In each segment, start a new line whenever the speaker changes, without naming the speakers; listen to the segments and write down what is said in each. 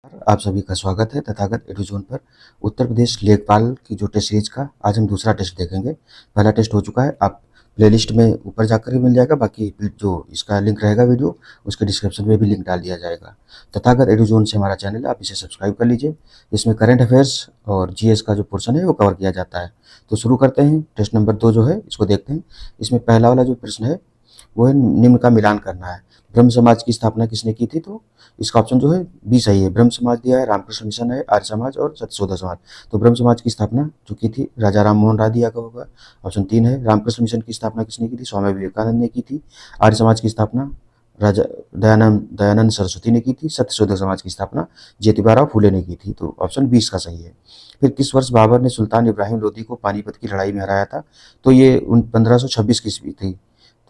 आप सभी का स्वागत है तथागत एडुजोन पर। उत्तर प्रदेश लेखपाल की जो टेस्ट सीरीज का आज हम दूसरा टेस्ट देखेंगे। पहला टेस्ट हो चुका है, आप प्लेलिस्ट में ऊपर जाकर ही मिल जाएगा। बाकी जो इसका लिंक रहेगा वीडियो, उसके डिस्क्रिप्शन में भी लिंक डाल दिया जाएगा। तथागत एडुजोन से हमारा चैनल है, आप इसे सब्सक्राइब कर लीजिए। इसमें करंट अफेयर्स और जीएस का जो पोर्शन है वो कवर किया जाता है। तो शुरू करते हैं। टेस्ट नंबर 2 जो है इसको देखते हैं। इसमें पहला वाला जो प्रश्न है वो है निम्न का मिलान करना है। ब्रह्म समाज की स्थापना किसने की थी? तो इसका ऑप्शन जो है बी सही है। ब्रह्म समाज दिया है, रामकृष्ण मिशन है, आर्य समाज और सत्यशोधक समाज। तो ब्रह्म समाज की स्थापना जो की थी राजा राम मोहन राय दिया होगा। ऑप्शन 3 है। रामकृष्ण मिशन की स्थापना किसने की थी? स्वामी विवेकानंद ने की थी। आर्य समाज की स्थापना राजा दयानंद सरस्वती ने की थी। सत्यशोधक समाज की स्थापना ज्योतिबा फूले ने की थी। तो ऑप्शन 20 का सही है। फिर किस वर्ष बाबर ने सुल्तान इब्राहिम लोदी को पानीपत की लड़ाई में हराया था? तो ये 1526 की ईस्वी थी।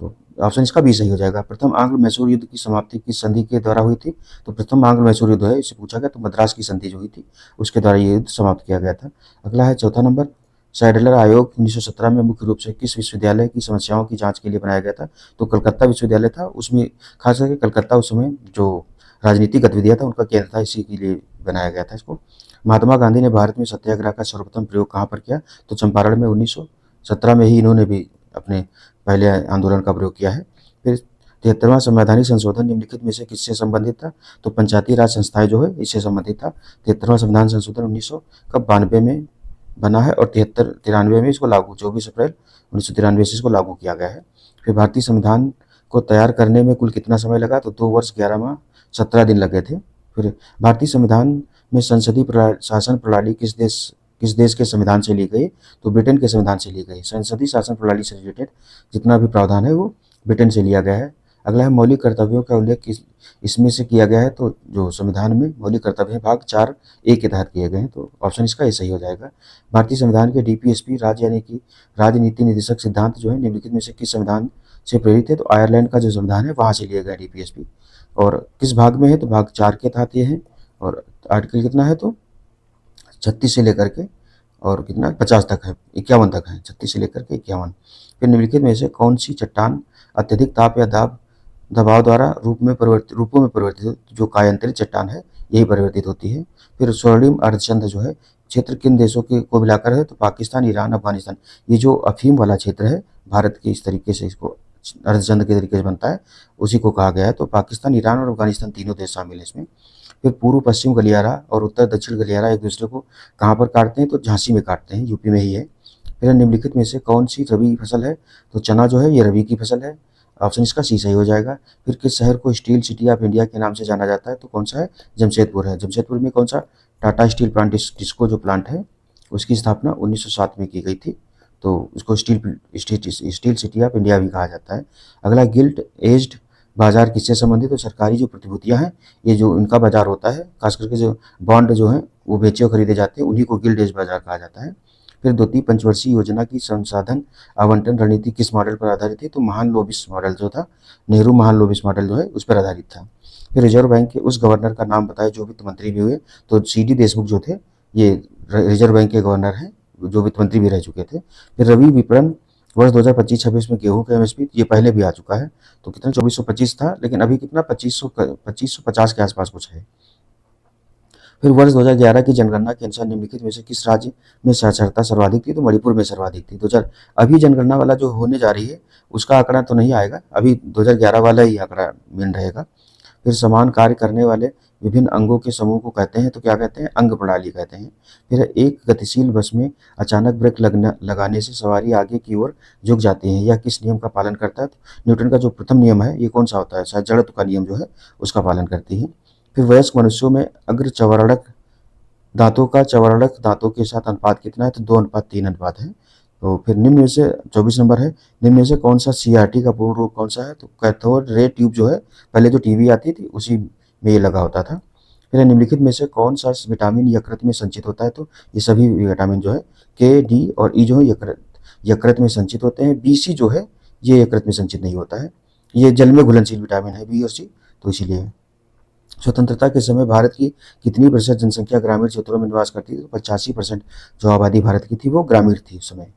तो ऑप्शन इसका भी सही हो जाएगा। प्रथम आंग्ल मैसूर युद्ध की समाप्ति किस संधि के द्वारा हुई थी? तो प्रथम आंग्ल मैसूर युद्ध है, इससे पूछा गया। तो मद्रास की संधि जो हुई थी उसके द्वारा ये युद्ध समाप्त किया गया था। अगला है चौथा नंबर। सैडलर आयोग 1917 में मुख्य रूप से किस विश्वविद्यालय की समस्याओं की जांच के लिए बनाया गया था? तो कलकत्ता विश्वविद्यालय था। उसमें खास करके कलकत्ता उस समय जो राजनीतिक गतिविधियां था उनका केंद्र था, इसी के लिए बनाया गया था इसको। महात्मा गांधी ने भारत में सत्याग्रह का सर्वप्रथम प्रयोग कहाँ पर किया? तो चंपारण में 1917 में ही इन्होंने भी अपने पहले आंदोलन का प्रयोग किया है। फिर 73वां संवैधानिक संशोधन निम्नलिखित में से किससे संबंधित था? तो पंचायती राज संस्थाएं जो है इससे संबंधित था। 73वां संविधान संशोधन 1992 में बना है और 93 में इसको लागू 24 अप्रैल 1993 से इसको लागू किया गया है। फिर भारतीय संविधान को तैयार करने में कुल कितना समय लगा? तो 2 वर्ष 11 माह 17 दिन लगे थे। फिर भारतीय संविधान में संसदीय शासन प्रणाली किस देश के संविधान से ली गई? तो ब्रिटेन के संविधान से ली गई। संसदीय शासन प्रणाली से रिलेटेड जितना भी प्रावधान है वो ब्रिटेन से लिया गया है। अगला है मौलिक कर्तव्यों का उल्लेख इसमें से किया गया है? तो जो संविधान में मौलिक कर्तव्य है भाग 4A के तहत किए गए हैं। तो ऑप्शन इसका ये सही हो जाएगा। भारतीय संविधान के डीपीएसपी राज्य यानी कि राजनीति निर्देशक सिद्धांत जो है निम्नलिखित में से किस संविधान से प्रेरित है? तो आयरलैंड का जो संविधान है वहां से लिया गया डीपीएसपी। और किस भाग में है? तो भाग 4 के तहत ये है। और आर्टिकल कितना है? तो 36 से लेकर के और कितना 50 तक है, 51 तक है, 36 से लेकर के 51। फिर निम्नलिखित में से कौन सी चट्टान अत्यधिक ताप या दबाव द्वारा रूपों में परिवर्तित जो कायांतरित चट्टान है यही परिवर्तित होती है। फिर स्वर्णिम अर्धचंद्र जो है क्षेत्र किन देशों के को मिलाकर है? तो पाकिस्तान, ईरान, अफगानिस्तान। ये जो अफीम वाला क्षेत्र है भारत के इस तरीके से इसको अर्धचंद्र के तरीके से बनता है, उसी को कहा गया है। तो पाकिस्तान, ईरान और अफगानिस्तान तीनों देश शामिल है इसमें। फिर पूर्व पश्चिम गलियारा और उत्तर दक्षिण गलियारा एक दूसरे को कहाँ पर काटते हैं? तो झांसी में काटते हैं, यूपी में ही है। फिर निम्नलिखित में से कौन सी रबी फसल है? तो चना जो है ये रबी की फसल है। ऑप्शन इसका सी सही हो जाएगा। फिर किस शहर को स्टील सिटी ऑफ इंडिया के नाम से जाना जाता है? तो कौन सा है? जमशेदपुर है। जमशेदपुर में कौन सा? टाटा स्टील प्लांट, टिस्को जो प्लांट है उसकी स्थापना 1907 में की गई थी। तो उसको स्टील सिटी ऑफ इंडिया भी कहा जाता है। अगला गिल्ट एज्ड बाजार किससे संबंधित? तो सरकारी जो प्रतिभूतियां हैं ये जो इनका बाजार होता है, खास करके जो बॉन्ड जो है वो बेचे और खरीदे जाते हैं, उन्हीं को गिल्ड एज बाजार कहा जाता है। फिर द्वितीय पंचवर्षीय योजना की संसाधन आवंटन रणनीति किस मॉडल पर आधारित थी? तो महान लोबिस मॉडल जो था, नेहरू महान लोबिस मॉडल जो है उस पर आधारित था। फिर रिजर्व बैंक के उस गवर्नर का नाम बताए जो वित्त मंत्री भी हुए? तो CD देशमुख जो थे ये रिजर्व बैंक के गवर्नर हैं, जो वित्त मंत्री भी रह चुके थे। फिर रबी विपणन वर्ष 2025-26 में गेहूं का एमएसपी ये पहले भी आ चुका है। तो कितना 2425 था, लेकिन अभी कितना 2550 के आसपास कुछ है। फिर वर्ष 2011 की जनगणना के अनुसार निम्नलिखित में से किस राज्य में साक्षरता सर्वाधिक थी? तो मणिपुर में सर्वाधिक थी। 2000 अभी जनगणना वाला जो होने जा रही है उसका आंकड़ा तो नहीं आएगा, अभी 2011 वाला ही आंकड़ा मेन रहेगा। फिर समान कार्य करने वाले विभिन्न अंगों के समूह को कहते हैं? तो क्या कहते हैं? अंग प्रणाली कहते हैं। फिर एक गतिशील बस में अचानक ब्रेक लगाने से सवारी आगे की ओर झुक जाती है, यह किस नियम का पालन करता है? तो न्यूटन का जो प्रथम नियम है ये कौन सा होता है? शायद जड़त्व का नियम जो है उसका पालन करती है। फिर वयस्क मनुष्यों में अग्र चवरणक दांतों का चवरणक दांतों के साथ अनुपात कितना है? तो 2:3 अनुपात है। तो फिर निम्न में से 24 नंबर है, निम्न में से कौन सा CRT का पूर्ण रूप कौन सा है? तो कैथोड रे ट्यूब जो है पहले जो टीवी आती थी उसी में ये लगा होता था। फिर निम्नलिखित में से कौन सा विटामिन यकृत में संचित होता है? तो ये सभी विटामिन जो है K, D और E जो है यकृत में संचित होते हैं। BC जो है ये यकृत में संचित नहीं होता है, ये जल में घुलनशील विटामिन है B और C, तो इसीलिए। स्वतंत्रता के समय भारत की कितनी प्रतिशत जनसंख्या ग्रामीण क्षेत्रों में निवास करती थी? तो 85% जो आबादी भारत की थी वो ग्रामीण थी उस समय।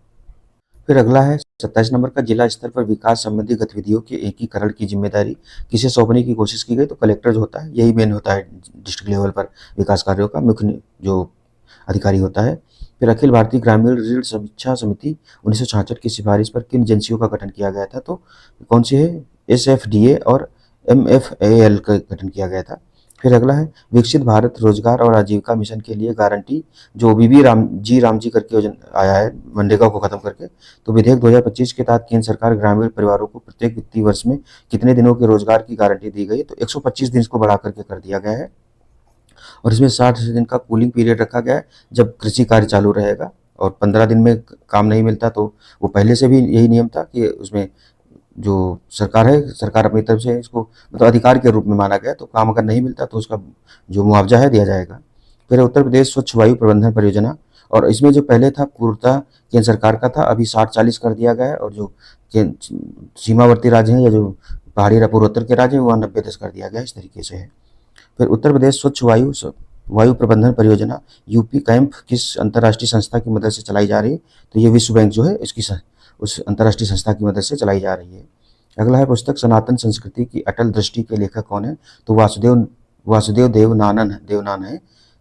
फिर अगला है 27 नंबर का, जिला स्तर पर विकास संबंधी गतिविधियों के एकीकरण की जिम्मेदारी किसे सौंपने की कोशिश की गई, तो कलेक्टर जो होता है यही मेन होता है डिस्ट्रिक्ट लेवल पर विकास कार्यों का मुख्य जो अधिकारी होता है। फिर अखिल भारतीय ग्रामीण ऋण समीक्षा समिति 1966 की सिफारिश पर किन एजेंसियों का गठन किया गया था, तो कौन सी है, SFDA और MFAL का गठन किया गया था। फिर अगला है विकसित भारत रोजगार और आजीविका मिशन के लिए गारंटी, जो बीबी रामजी करके योजना आया है मनरेगा को खत्म करके, तो विधेयक 2025 के तहत केंद्र सरकार ग्रामीण परिवारों को प्रत्येक वित्तीय वर्ष में कितने दिनों के रोजगार की गारंटी दी गई, तो 125 दिन इसको बढ़ा करके कर दिया गया है। और इसमें 60 दिन का कूलिंग पीरियड रखा गया है जब कृषि कार्य चालू रहेगा, और 15 दिन में काम नहीं मिलता तो वो पहले से भी यही नियम था कि उसमें जो सरकार है, सरकार अपनी तरफ से इसको मतलब अधिकार के रूप में माना गया, तो काम अगर नहीं मिलता तो उसका जो मुआवजा है दिया जाएगा। फिर उत्तर प्रदेश स्वच्छ वायु प्रबंधन परियोजना, और इसमें जो पहले था पूर्णतः केंद्र सरकार का था, अभी 60-40 कर दिया गया है, और जो सीमावर्ती राज्य हैं या जो पहाड़ी पूर्वोत्तर के राज्य हैं वहाँ 90-10 कर दिया गया, इस तरीके से है। फिर उत्तर प्रदेश स्वच्छ वायु प्रबंधन परियोजना यूपी कैंप किस अंतर्राष्ट्रीय संस्था की मदद से चलाई जा रही है, तो ये विश्व बैंक जो है इसकी उस अंतर्राष्ट्रीय संस्था की मदद से चलाई जा रही है। अगला है पुस्तक सनातन संस्कृति की अटल दृष्टि के लेखक कौन है, तो वासुदेव देवनान है।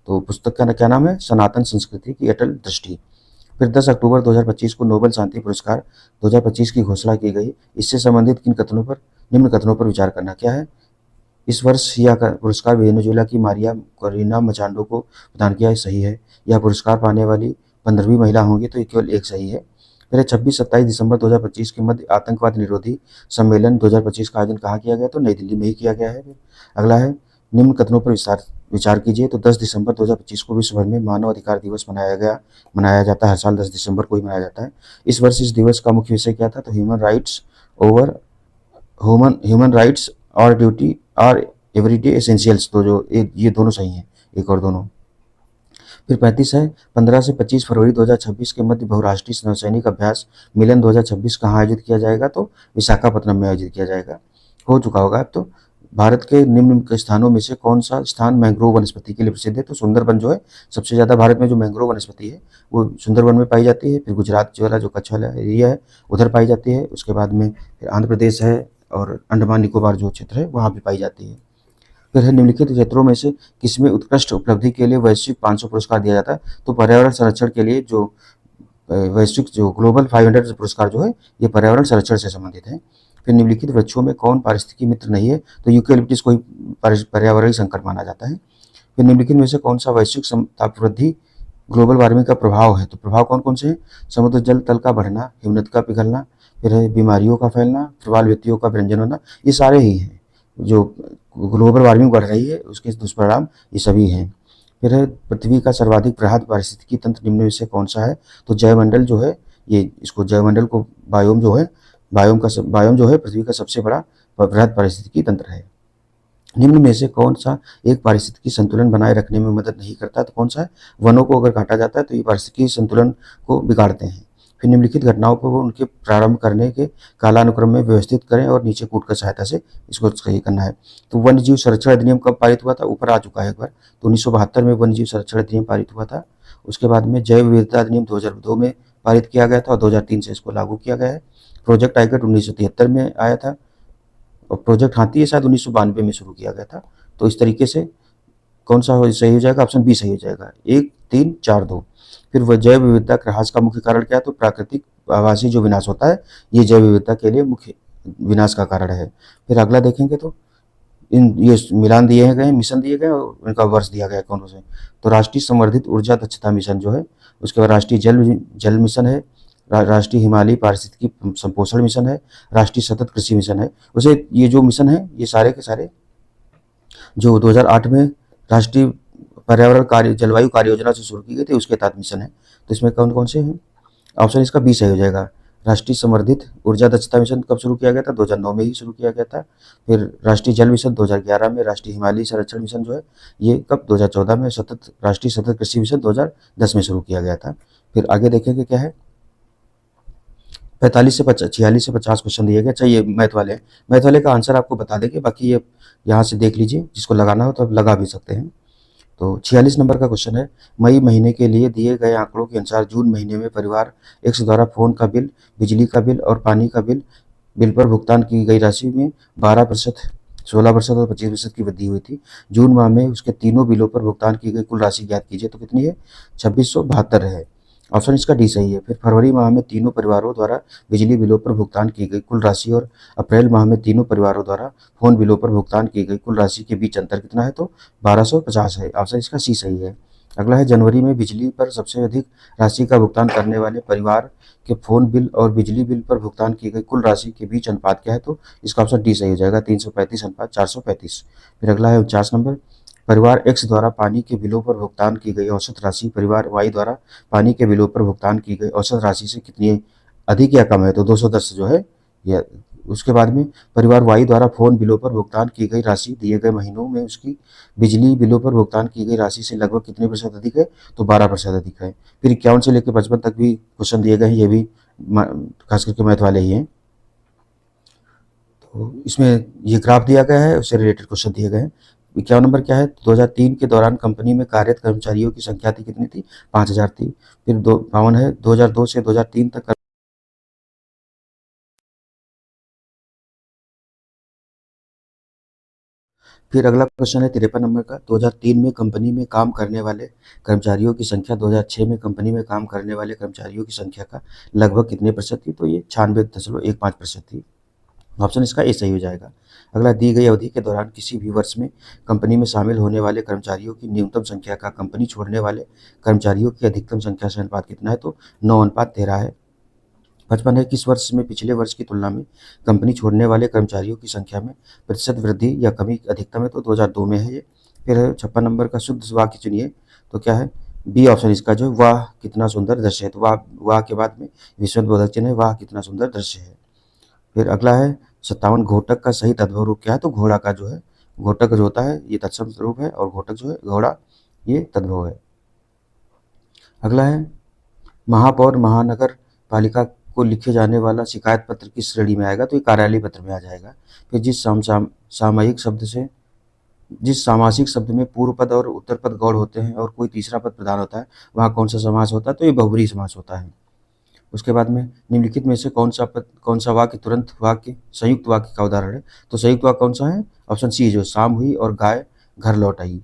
तो पुस्तक का क्या नाम है, सनातन संस्कृति की अटल दृष्टि। फिर 10 अक्टूबर 2025 को नोबेल शांति पुरस्कार 2025 की घोषणा की गई, इससे संबंधित निम्न कथनों पर विचार करना। क्या है, इस वर्ष यह पुरस्कार वेनेजुएला की मारिया कोरिना मचांडो को प्रदान किया है, सही है। यह पुरस्कार पाने वाली 15वीं महिला होंगी, तो ये केवल एक सही है। फिर 26-27 दिसंबर 2025 के मध्य आतंकवाद निरोधी सम्मेलन 2025 का आयोजन कहाँ किया गया, तो नई दिल्ली में ही किया गया है। फिर अगला है निम्न कथनों पर विचार कीजिए, तो 10 दिसंबर 2025 को विश्व भर में मानव अधिकार दिवस मनाया जाता है, हर साल 10 दिसंबर को ही मनाया जाता है। इस वर्ष इस दिवस का मुख्य विषय क्या था, तो ह्यूमन राइट्स और ड्यूटी और एवरीडे एसेंशियल्स, तो जो ये दोनों सही हैं, एक और दोनों। फिर 35 है 15 से 25 फरवरी 2026 के मध्य बहुराष्ट्रीय नौसैनिक अभ्यास मिलन 2026 कहाँ आयोजित किया जाएगा, तो विशाखापट्टनम में आयोजित किया जाएगा, हो चुका होगा अब। तो भारत के निम्न के स्थानों में से कौन सा स्थान मैंग्रोव वनस्पति के लिए प्रसिद्ध है, तो सुंदरबन जो है सबसे ज़्यादा भारत में जो मैंग्रोव वनस्पति है वो सुंदरबन में पाई जाती है। फिर गुजरात जो वाला जो कच्छ वाला एरिया है उधर पाई जाती है, उसके बाद में फिर आंध्र प्रदेश है और अंडमान निकोबार जो क्षेत्र है वहाँ भी पाई जाती है। फिर है निम्नलिखित क्षेत्रों में से किसमें उत्कृष्ट उपलब्धि के लिए वैश्विक 500 पुरस्कार दिया जाता है, तो पर्यावरण संरक्षण के लिए जो वैश्विक जो ग्लोबल 500 पुरस्कार जो है ये पर्यावरण संरक्षण से संबंधित है। फिर निम्नलिखित वृक्षों में कौन पारिस्थितिकी मित्र नहीं है, तो यूकेलिप्टस को ही पर्यावरणीय संकट माना जाता है। फिर निम्नलिखित में से कौन सा वैश्विक तापवृद्धि ग्लोबल वार्मिंग का प्रभाव है, तो प्रभाव कौन कौन से हैं, समुद्र जल तल का बढ़ना, हिमनद का पिघलना, फिर है बीमारियों का फैलना, प्रवाल व्यक्तियों का व्यंजन होना, ये सारे ही हैं। जो ग्लोबल वार्मिंग बढ़ रही है उसके दुष्परिणाम ये सभी हैं। फिर है पृथ्वी का सर्वाधिक बृहद पारिस्थितिकी तंत्र निम्न में से कौन सा है, तो जैवमंडल जो है ये इसको जैवमंडल को बायोम जो है पृथ्वी का सबसे बड़ा बृहद पारिस्थितिकी तंत्र है। निम्न में से कौन सा एक पारिस्थितिकी संतुलन बनाए रखने में मदद नहीं करता, तो कौन सा है, वनों को अगर काटा जाता है तो ये पारिस्थितिकी संतुलन को बिगाड़ते हैं। फिर निम्नलिखित घटनाओं को उनके प्रारंभ करने के कालानुक्रम में व्यवस्थित करें और नीचे कूट कर सहायता से इसको सही करना है। तो वन्य जीव संरक्षण अधिनियम कब पारित हुआ था, ऊपर आ चुका है एक बार, तो 1972 में वन्य जीव संरक्षण अधिनियम पारित हुआ था। उसके बाद में जैव विविधता अधिनियम 2002 में पारित किया गया था और 2003 से इसको लागू किया गया है। प्रोजेक्ट टाइगर 1973 में आया था और प्रोजेक्ट हाथी शायद 1992 में शुरू किया गया था। तो इस तरीके से कौन सा सही हो जाएगा, ऑप्शन बी सही हो जाएगा, 1, 3, 4, 2। फिर वह जैव विविधता ह्रास का मुख्य कारण क्या है, तो प्राकृतिक आवासी जो विनाश होता है ये जैव विविधता के लिए मुख्य विनाश का कारण है। फिर अगला देखेंगे तो ये मिलान दिए गए, मिशन दिए गए और इनका वर्ष दिया गया कौन से, तो राष्ट्रीय संवर्धित ऊर्जा दक्षता मिशन जो है, उसके बाद राष्ट्रीय जल मिशन है, राष्ट्रीय हिमालयी पारिस्थितिकी संपोषण मिशन है, राष्ट्रीय सतत कृषि मिशन है। उसे ये जो मिशन है ये सारे के सारे जो 2008 में राष्ट्रीय पर्यावरण कार्य जलवायु कार्य योजना से शुरू की गई थी उसके तहत मिशन है। तो इसमें कौन कौन से हैं, ऑप्शन इसका बी सही हो जाएगा। राष्ट्रीय समर्थित ऊर्जा दक्षता मिशन कब शुरू किया गया था, 2009 में ही शुरू किया गया था। फिर राष्ट्रीय जल मिशन 2011 में, राष्ट्रीय हिमालयी संरक्षण मिशन जो है ये कब 2014 में, राष्ट्रीय सतत कृषि मिशन 2010 में शुरू किया गया था। फिर आगे देखेंगे क्या है, 46 से 50 क्वेश्चन दिए गए। चाहिए मैथ वाले का आंसर आपको बता देंगे, बाकी ये यहाँ से देख लीजिए, जिसको लगाना हो तो आप लगा भी सकते हैं। तो 46 नंबर का क्वेश्चन है, मई महीने के लिए दिए गए आंकड़ों के अनुसार जून महीने में परिवार एक्स द्वारा फोन का बिल, बिजली का बिल और पानी का बिल पर भुगतान की गई राशि में 12%, 16% और 25% की वृद्धि हुई थी। जून माह में उसके तीनों बिलों पर भुगतान की गई कुल राशि ज्ञात कीजिए। तो कितनी है? 2672 है। ऑप्शन इसका डी सही है। फिर फरवरी माह में तीनों परिवारों द्वारा बिजली बिलों पर भुगतान की गई कुल राशि और अप्रैल माह में तीनों परिवारों द्वारा फोन बिलों पर भुगतान की गई कुल राशि के बीच अंतर कितना है? तो 1250 है। ऑप्शन इसका सी सही है। अगला है, जनवरी में बिजली पर सबसे अधिक राशि का भुगतान करने वाले परिवार के फोन बिल और बिजली बिल पर भुगतान की गई कुल राशि के बीच अनुपात क्या है? तो इसका ऑप्शन डी सही हो जाएगा, 335 अनुपात 435। फिर अगला है 49 नंबर, परिवार एक्स द्वारा पानी के बिलों पर भुगतान की गई औसत राशि परिवार वाई द्वारा पानी के बिलों पर भुगतान की गई औसत राशि से कितनी अधिक या कम है? तो 210 जो है या उसके बाद में परिवार वाई द्वारा फोन बिलों पर भुगतान की गई राशि दिए गए महीनों में उसकी बिजली बिलों पर भुगतान की गई राशि से लगभग कितने प्रतिशत अधिक है? तो 12% अधिक है। फिर 51 से लेकर 55 तक भी क्वेश्चन दिए गए हैं, ये भी खास करके मैथ वाले ही हैं। तो इसमें ये ग्राफ दिया गया है, उससे रिलेटेड क्वेश्चन दिए गए हैं। 51 नंबर क्या है? 2003 के दौरान कंपनी में कार्यरत कर्मचारियों की संख्या थी कितनी थी? 5000 थी। फिर 52 है, 2002 से 2003 तक फिर अगला क्वेश्चन है 53 नंबर का, 2003 में कंपनी में काम करने वाले कर्मचारियों की संख्या 2006 में कंपनी में काम करने वाले कर्मचारियों की संख्या का लगभग कितने प्रतिशत थी? तो ये 96.15% थी। ऑप्शन इसका ए सही हो जाएगा। अगला, दी गई अवधि के दौरान किसी भी वर्ष में कंपनी में शामिल होने वाले कर्मचारियों की न्यूनतम संख्या का कंपनी छोड़ने वाले कर्मचारियों की अधिकतम संख्या से अनुपात कितना है? तो 9:13 है। 55 है, किस वर्ष में पिछले वर्ष की तुलना में कंपनी छोड़ने वाले कर्मचारियों की संख्या में प्रतिशत वृद्धि या कमी अधिकतम है? तो 2002 में है ये। फिर 56 नंबर का, शुद्ध वाक्य चुनिए। तो क्या है? बी ऑप्शन इसका जो है, वाह कितना सुंदर दृश्य है। तो वाह के बाद में विस्मयबोधक चिन्ह है, वाह कितना सुंदर दृश्य है। फिर अगला है 57, घोटक का सही तद्भव रूप क्या है? तो घोड़ा का जो है, घोटक जो होता है ये तत्सम रूप है और घोटक जो है घोड़ा, ये तद्भव है। अगला है, महापौर महानगर पालिका को लिखे जाने वाला शिकायत पत्र किस श्रेणी में आएगा? तो ये कार्यालय पत्र में आ जाएगा। फिर सामयिक शब्द से जिस सामासिक शब्द में पूर्व पद और उत्तर पद गौड़ होते हैं और कोई तीसरा पद प्रधान होता है, वहाँ कौन सा समास होता है? तो ये बहुब्रीहि समास होता है। उसके बाद में निम्नलिखित में से कौन सा वाक्य तुरंत वाक्य संयुक्त वाक्य का उदाहरण है? तो संयुक्त वाक्य कौन सा है? ऑप्शन सी, जो शाम हुई और गाय घर लौट आई।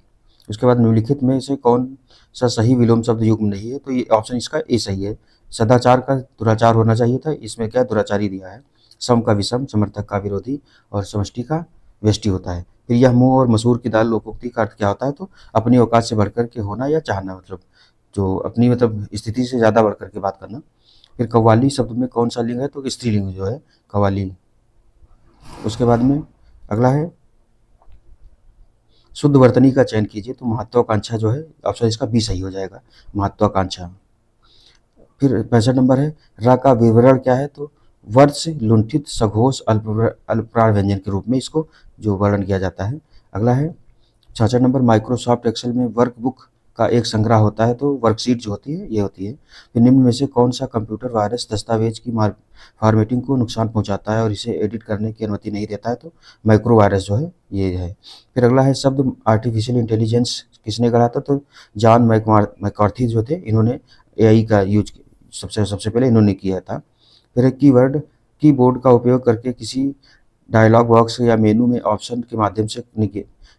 उसके बाद निम्नलिखित में से कौन सा सही विलोम शब्द युग्म नहीं है? तो ये ऑप्शन इसका ए सही है। सदाचार का दुराचार होना चाहिए था, इसमें क्या दुराचारी दिया है। सम का विषम, समर्थक का विरोधी और समष्टि का व्यष्टि होता है। फिर यह मुंह और मसूर की दाल लोकोक्ति का अर्थ क्या होता है? तो अपनी औकात से बढ़कर के होना या चाहना, मतलब जो अपनी मतलब स्थिति से ज़्यादा बढ़कर के बात करना। फिर कव्वाली शब्द में कौन सा लिंग है? तो स्त्रीलिंग जो है कव्वाली। उसके बाद में अगला है, शुद्ध वर्तनी का चयन कीजिए। तो महत्वाकांक्षा जो है, ऑप्शन इसका बी सही हो जाएगा, महत्वाकांक्षा। फिर 65 नंबर है, र का विवरण क्या है? तो वर्ष लुंठित सघोष अल्पप्राण व्यंजन के रूप में इसको जो वर्णन किया जाता है। अगला है 66 नंबर, माइक्रोसॉफ्ट एक्सेल में वर्कबुक का एक संग्रह होता है, तो वर्कशीट जो होती है ये होती है। फिर निम्न में से कौन सा कंप्यूटर वायरस दस्तावेज की फॉर्मेटिंग को नुकसान पहुंचाता है और इसे एडिट करने की अनुमति नहीं देता है? तो माइक्रो वायरस जो है ये है। फिर अगला है, शब्द आर्टिफिशियल इंटेलिजेंस किसने गढ़ा था? तो जॉन मैककार्थी जो थे, इन्होंने एआई का यूज सबसे पहले इन्होंने किया था। फिर एक कीबोर्ड का उपयोग करके किसी डायलॉग बॉक्स या मेनू में ऑप्शन के माध्यम से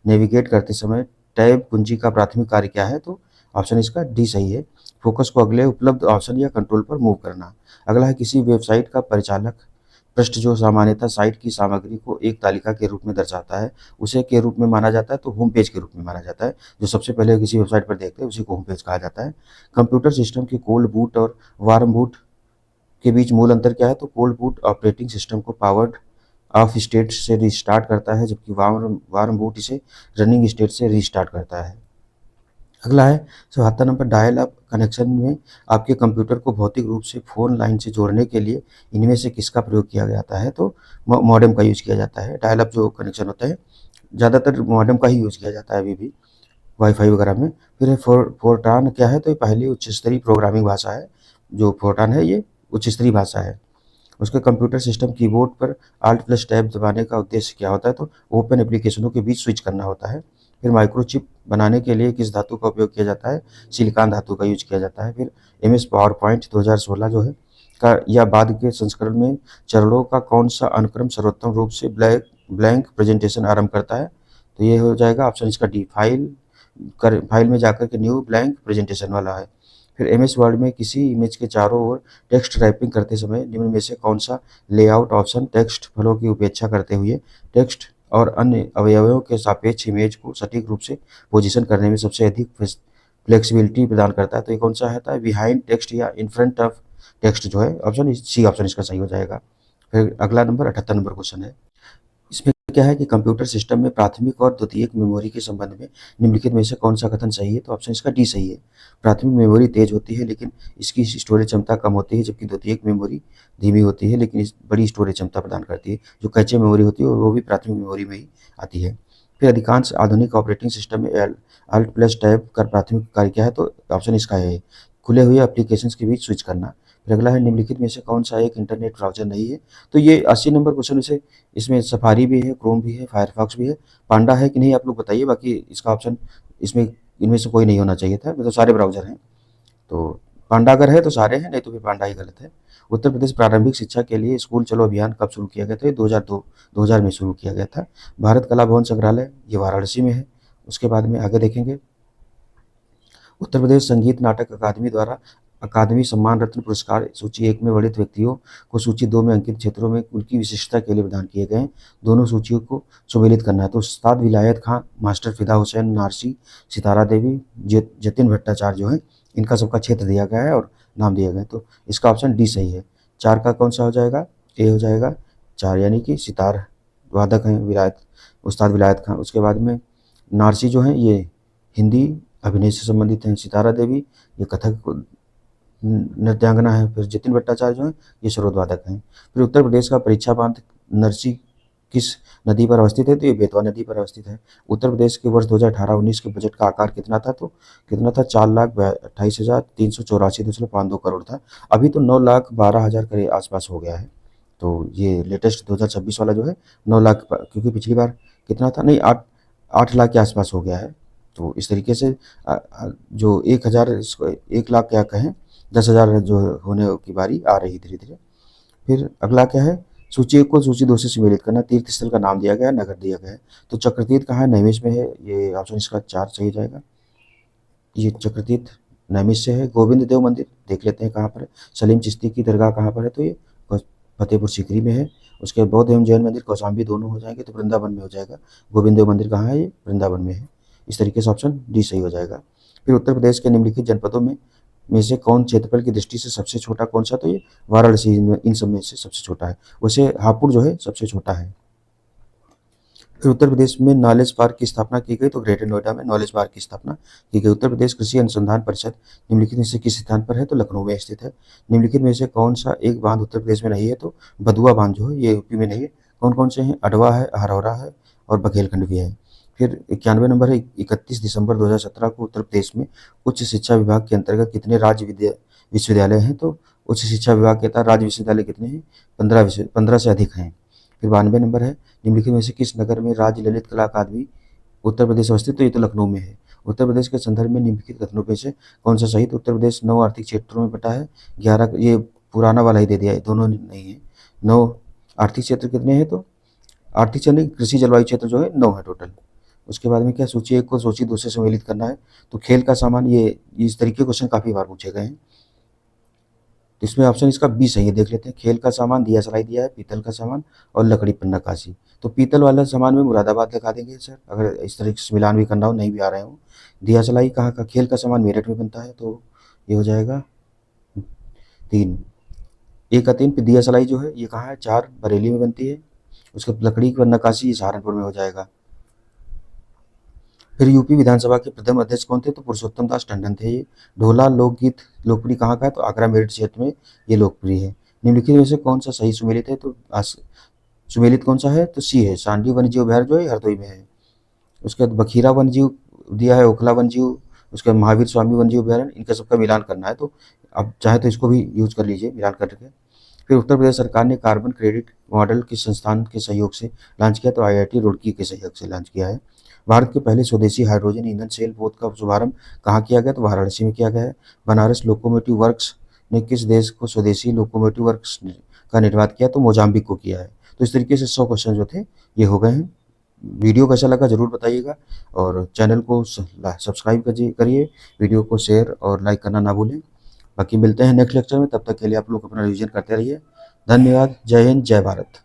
नेविगेट करते समय टैब कुंजी का प्राथमिक कार्य क्या है? तो ऑप्शन इसका डी सही है, फोकस को अगले उपलब्ध ऑप्शन या कंट्रोल पर मूव करना। अगला है, किसी वेबसाइट का परिचालक पृष्ठ जो सामान्यतः साइट की सामग्री को एक तालिका के रूप में दर्शाता है, उसे के रूप में माना जाता है? तो होम पेज के रूप में माना जाता है। जो सबसे पहले किसी वेबसाइट पर देखते हैं उसी को होम पेज कहा जाता है। कंप्यूटर सिस्टम के कोल्ड बूट और वार्म बूट के बीच मूल अंतर क्या है? तो कोल्ड बूट ऑपरेटिंग सिस्टम को पावर्ड ऑफ स्टेट से रिस्टार्ट करता है, जबकि वार्म बूट इसे रनिंग स्टेट से रिस्टार्ट करता है। अगला है 77 नंबर, डायल अप कनेक्शन में आपके कंप्यूटर को भौतिक रूप से फ़ोन लाइन से जोड़ने के लिए इनमें से किसका प्रयोग किया जाता है? तो मॉडेम का यूज़ किया जाता है। डायल अप जो कनेक्शन होता है ज़्यादातर मॉडेम का ही यूज़ किया जाता है अभी भी वाईफाई वगैरह में। फिर फोरट्रान क्या है? तो ये पहली उच्च स्तरीय प्रोग्रामिंग भाषा है। जो फोरट्रान है ये उच्च स्तरीय भाषा है। उसके कंप्यूटर सिस्टम कीबोर्ड पर Alt+Tab दबाने का उद्देश्य क्या होता है? तो ओपन एप्लीकेशनों के बीच स्विच करना होता है। फिर माइक्रोचिप बनाने के लिए किस धातु का उपयोग किया जाता है, सिलिकॉन धातु का यूज किया जाता है। फिर एमएस पावर पॉइंट 2016 जो है का या बाद के संस्करण में चरणों का कौन सा अनुक्रम सर्वोत्तम रूप से ब्लैंक प्रेजेंटेशन आरंभ करता है, तो ये हो जाएगा ऑप्शन इसका डी, फाइल में जाकर के न्यू ब्लैंक प्रेजेंटेशन वाला है। फिर एमएस वर्ड में किसी इमेज के चारों ओर टेक्स्ट टाइपिंग करते समय निम्न में से कौन सा लेआउट ऑप्शन टेक्स्ट फलों की उपेक्षा करते हुए टेक्स्ट और अन्य अवयवों के सापेक्ष इमेज को सटीक रूप से पोजीशन करने में सबसे अधिक फ्लेक्सिबिलिटी प्रदान करता है, तो ये कौन सा है बिहाइंड टेक्स्ट या इन फ्रंट ऑफ टेक्स्ट जो है ऑप्शन सी, ऑप्शन इसका सही हो जाएगा। फिर अगला नंबर 78 नंबर क्वेश्चन है। इसमें क्या है कि कंप्यूटर सिस्टम में प्राथमिक और द्वितीयक मेमोरी के संबंध में निम्नलिखित में से कौन सा कथन सही है, तो ऑप्शन इसका डी सही है। प्राथमिक मेमोरी तेज होती है लेकिन इसकी स्टोरेज क्षमता कम होती है, जबकि द्वितीयक मेमोरी धीमी होती है लेकिन इस बड़ी स्टोरेज क्षमता प्रदान करती है। जो कैचे मेमोरी होती है वो भी प्राथमिक मेमोरी में ही आती है। फिर अधिकांश आधुनिक ऑपरेटिंग सिस्टम में अल्ट प्लस टैब का प्राथमिक कार्य क्या है, तो ऑप्शन इसका है खुले हुए एप्लीकेशंस के बीच स्विच करना। फिर अगला है निम्नलिखित में से कौन सा एक इंटरनेट ब्राउजर नहीं है, तो ये 80 नंबर क्वेश्चन से इसमें सफारी भी है, क्रोम भी है, फायरफॉक्स भी है, पांडा है कि नहीं आप लोग बताइए। बाकी इसका ऑप्शन इसमें इनमें से कोई नहीं होना चाहिए था, मतलब सारे ब्राउजर हैं। तो पांडा अगर है तो सारे हैं, नहीं तो फिर पांडा ही गलत है। उत्तर प्रदेश प्रारंभिक शिक्षा के लिए स्कूल चलो अभियान कब शुरू किया गया था, 2000 में शुरू किया गया था। भारत कला भवन संग्रहालय ये वाराणसी में है। उसके बाद में आगे देखेंगे उत्तर प्रदेश संगीत नाटक अकादमी द्वारा अकादमी सम्मान रत्न पुरस्कार सूची 1 में वर्णित व्यक्तियों को सूची 2 में अंकित क्षेत्रों में उनकी विशिष्टता के लिए प्रदान किए गए हैं। दोनों सूचियों को सुमेलित करना है। तो उस्ताद विलायत खां, मास्टर फिदा हुसैन, नारसी, सितारा देवी, जतिन भट्टाचार्य जो है इनका सबका क्षेत्र दिया गया है और नाम दिया गया है। तो इसका ऑप्शन डी सही है। 4 का कौन सा हो जाएगा, ए हो जाएगा 4, यानी कि सितार वादक हैं उस्ताद विलायत खां। उसके बाद में नारसी जो है ये हिंदी अभिनय से संबंधित हैं। सितारा देवी ये कथक नृत्यांगना है। फिर जतिन भट्टाचार्य जो है ये सरोदवादक हैं। फिर उत्तर प्रदेश का परीक्षा बांध नरसी किस नदी पर अवस्थित है, तो ये बेतवा नदी पर अवस्थित है। उत्तर प्रदेश के वर्ष 2018-19 के बजट का आकार कितना था, तो कितना था 4,28,384.52 करोड़ था। अभी तो 9,12,000 के आसपास हो गया है। तो ये लेटेस्ट 2026 वाला जो है 9 लाख, क्योंकि पिछली बार कितना था, नहीं 8 लाख के आसपास हो गया है। तो इस तरीके से जो 1 लाख क्या कहें 10,000 जो होने की बारी आ रही धीरे धीरे। फिर अगला क्या है, सूची 1 को सूची 2 से सम्मिलित करना। तीर्थ स्थल का नाम दिया गया है, नगर दिया गया है। तो चक्रतीर्थ कहाँ है, नैमिष में है, ये ऑप्शन इसका 4 सही जाएगा। ये चक्रतीर्थ नैमिष से है। गोविंद देव मंदिर देख लेते हैं कहाँ पर है। सलीम चिश्ती की दरगाह कहाँ पर है, तो ये फतेहपुर सीकरी में है। उसके बौद्ध एवं जैन मंदिर कौशाम्बी दोनों हो जाएंगे, तो वृंदावन में हो जाएगा। गोविंद देव मंदिर कहाँ है, ये वृंदावन में है। इस तरीके से ऑप्शन डी सही हो जाएगा। फिर उत्तर प्रदेश के निम्नलिखित जनपदों में से कौन क्षेत्रफल की दृष्टि से सबसे छोटा कौन सा, तो ये वाराणसी इन सब में से सबसे छोटा है। वैसे हापुड़ जो है सबसे छोटा है। फिर उत्तर प्रदेश में नॉलेज पार्क की स्थापना की गई, तो ग्रेटर नोएडा में नॉलेज पार्क की स्थापना की गई। उत्तर प्रदेश कृषि अनुसंधान परिषद निम्नलिखित में से किस स्थान पर है, तो लखनऊ में स्थित है। निम्नलिखित में से कौन सा एक बांध उत्तर प्रदेश में नहीं है, तो बदुआ बांध जो है ये यूपी में नहीं है। कौन कौन से हैं, अडवा है, हरौरा है और बघेलखंड भी है। फिर 91 नंबर है, 31 दिसंबर 2017 को उत्तर प्रदेश में उच्च शिक्षा विभाग के अंतर्गत कितने राज्य विश्वविद्यालय हैं, तो उच्च शिक्षा विभाग के तहत राज्य विश्वविद्यालय कितने हैं, 15 से अधिक हैं। फिर 92 नंबर है, निम्नलिखित में से किस नगर में राज्य ललित कला अकादमी उत्तर प्रदेश अवस्थित, तो ये तो लखनऊ में है। उत्तर प्रदेश के संदर्भ में निम्नलिखित कथनों में से कौन सा सही, तो उत्तर प्रदेश 9 आर्थिक क्षेत्रों में बटा है। 11 ये पुराना वाला ही दे दिया है, दोनों नहीं है। 9 आर्थिक क्षेत्र कितने हैं, तो आर्थिक क्षेत्र कृषि जलवायु क्षेत्र जो है 9 है टोटल। उसके बाद में क्या, सूची 1 को सूची 2 से सम्मिलित करना है। तो खेल का सामान, ये इस तरीके के क्वेश्चन काफ़ी बार पूछे गए हैं। तो इसमें ऑप्शन इसका बी सही है। देख लेते हैं, खेल का सामान दिया सलाई दिया है, पीतल का सामान और लकड़ी पर नक्काशी। तो पीतल वाला सामान में मुरादाबाद लगा देंगे सर, अगर इस तरीके से मिलान भी करना हो, नहीं भी आ रहे हो। दिया सलाई कहाँ का, खेल का सामान मेरठ में बनता है, तो ये हो जाएगा 3, 1 का 3। फिर दिया सलाई जो है ये कहाँ है, 4 बरेली में बनती है। उसके लकड़ी पर नक्काशी सहारनपुर में हो जाएगा। फिर यूपी विधानसभा के प्रथम अध्यक्ष कौन थे, तो पुरुषोत्तम दास टंडन थे। ये ढोला लोकगीत लोकप्रिय कहाँ का है, तो आगरा मेरठ क्षेत्र में ये लोकप्रिय है। निम्नलिखित में से कौन सा सही सुमेलित है, तो सुमेलित कौन सा है, तो सी है। सांडी वन्यजीव अभयारण्य जो है हरदोई में है। उसके बाद बखीरा वन्यजीव दिया है, ओखला वन्यजीव, उसके बाद महावीर स्वामी वन्यजीव अभयारण्य, इनका सबका मिलान करना है। तो अब चाहे तो इसको भी यूज कर लीजिए मिलान करके। फिर उत्तर प्रदेश सरकार ने कार्बन क्रेडिट मॉडल किस संस्थान के सहयोग से लॉन्च किया, तो आईआईटी रुड़की के सहयोग से लॉन्च किया है। भारत के पहले स्वदेशी हाइड्रोजन ईंधन सेल पोत का शुभारंभ कहाँ किया गया? तो वाराणसी में किया गया है। बनारस लोकोमोटिव वर्क्स ने किस देश को स्वदेशी लोकोमोटिव वर्क्स का निर्माण किया? तो मोजाम्बिक को किया है। तो इस तरीके से 100 क्वेश्चन जो थे ये हो गए हैं। वीडियो कैसा लगा ज़रूर बताइएगा और चैनल को सब्सक्राइब करिए, वीडियो को शेयर और लाइक करना ना भूलें। बाकी मिलते हैं नेक्स्ट लेक्चर में, तब तक के लिए आप लोग अपना रिवीजन करते रहिए। धन्यवाद। जय हिंद, जय भारत।